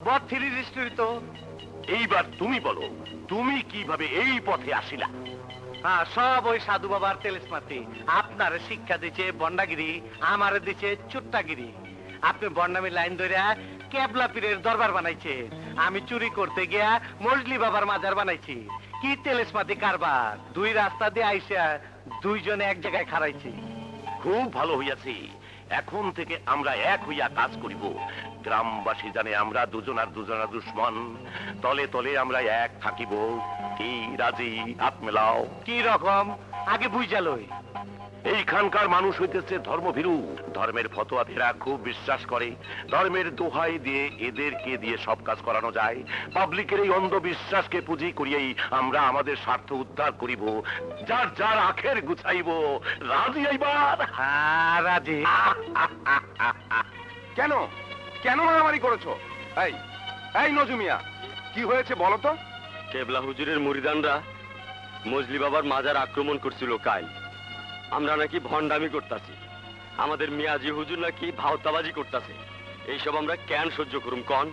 তো এইবার তুমি বলো, তুমি কিভাবে এই পথে আসিলা? হ্যাঁ, সব ওই সাধু বাবার তেলেসমাতি। আপনার শিক্ষা দিচ্ছে বন্ডাগিরি, আমার দিচ্ছে চুট্টাগিরি। আপনি বন্ডামি লাইন ধরে কেবলা পীরের দরবার বানাইছে, আমি চুরি করতে গিয়া মজলি বাবার মাজার বানাইছি। কি তেলেসমাতি কারবার! দুই রাস্তা দিয়ে আইসা দুইজনে এক জায়গায় খাড়াইছি। খুব ভালো হইয়াছি। এখন থেকে আমরা এক হইয়া কাজ করিব। গ্রামবাসী জানে আমরা দুজনার দুশ্মন। তলে তলে আমরা এক থাকিব। কি রাজি? হাত মেলাও। কি রকম আগে বুঝালই। এইখানকার মানুষ হইতেছে ধর্মভীরু। ধর্মের ফতোয়া এরা খুব বিশ্বাস করে। ধর্মের দোহাই দিয়ে এদেরকে দিয়ে সব কাজ করানো যায়। পাবলিকের এই অন্ধবিশ্বাসকে পুঁজি করিয়েই আমরা আমাদের স্বার্থ উদ্ধার করিব। যার যার আখের গুছাইব। রাজি এইবার? হ্যাঁ, রাজি। কেন কেন মারামারি করেছো? এই এই নজুমিয়া, কি হয়েছে বলো তো? কেবলা হুজুরের মুরিদানরা মজলি বাবার মাজার আক্রমণ করছিল কাল। আমরা নাকি ভণ্ডামি করতাছি, আমাদের মিয়াজি হুজুর নাকি ভাওতাবাজি করতাছে। এইসব আমরা কেন সহ্য করুম কন?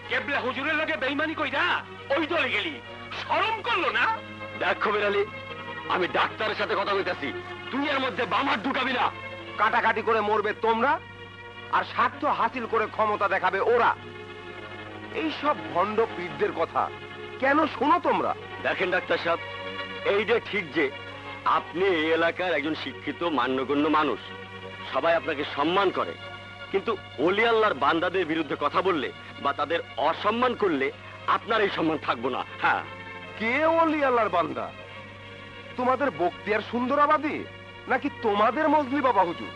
কেবলা হুজুরের লগে বেঈমানি কইরা ওই দলে গেলি, শরম করলো না? দেখ খবির আলী, আমি ডাক্তারের সাথে কথা কইতাছি, তুই এর মধ্যে বামার ঢুকাবি না। কাটাকাটি করে মরবে তোমরা, আর স্বার্থ হাসিল করে ক্ষমতা দেখাবে ওরা। এই সব ভণ্ড পীরদের কথা কেন শোনো তোমরা? দেখেন ডাক্তার সাহেব, এইটা ঠিক যে আপনি এই এলাকার একজন শিক্ষিত মান্যগণ্য মানুষ, সবাই আপনাকে সম্মান করে। কিন্তু ওলি আল্লাহর বান্দাদের বিরুদ্ধে কথা বললে বা তাদের অসম্মান করলে আপনার এই সম্মান থাকবো না। হ্যাঁ, কে ওলি আল্লাহর বান্দা? তোমাদের বক্তিয়ার সুন্দরাবাদী নাকি তোমাদের মজলি বাবা হুজুর?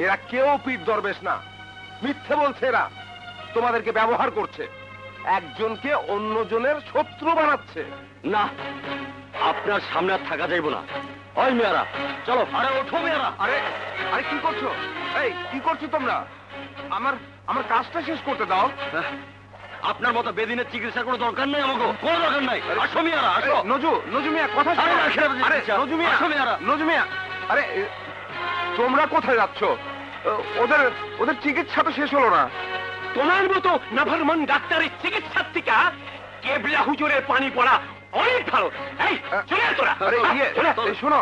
এরা কেউ পীর দরবেশ না, মিথ্যে বলছে। এরা তোমাদেরকে ব্যবহার করছে, একজনকে অন্যজনের শত্রু বানাচ্ছে। না, আপনার সামনে আর থাকা যাইব না। ওই মেয়ারা, চলো। আরে ওঠো মেয়ারা। আরে আরে কি করছো? এই কি করছো তোমরা? আমার আমার কাজটা শেষ করতে দাও। আপনার মতো বেদিনের চিকিৎসার কোনো দরকার নাই, আমাকে কোনো দরকার নাই। আসো মেয়ারা, আসো। নজু মিয়া, কথা শোনো। আরে, রাখেন আপনি আরে চিকিৎসা। নজু মিয়া, আসো মেয়ারা। নজু মিয়া, আরে তোমরা কোথায় যাচ্ছ? ওদের ওদের চিকিৎসা তো শেষ হলো না। তোমার মতো নাফরমান ডাক্তারের চিকিৎসার থেকে কেবলা হুজুরের পানি পড়া অনেক ভালো। এই চলে আয় তোরা। আরে ইয়ে, চলে আয়। এই শোনো।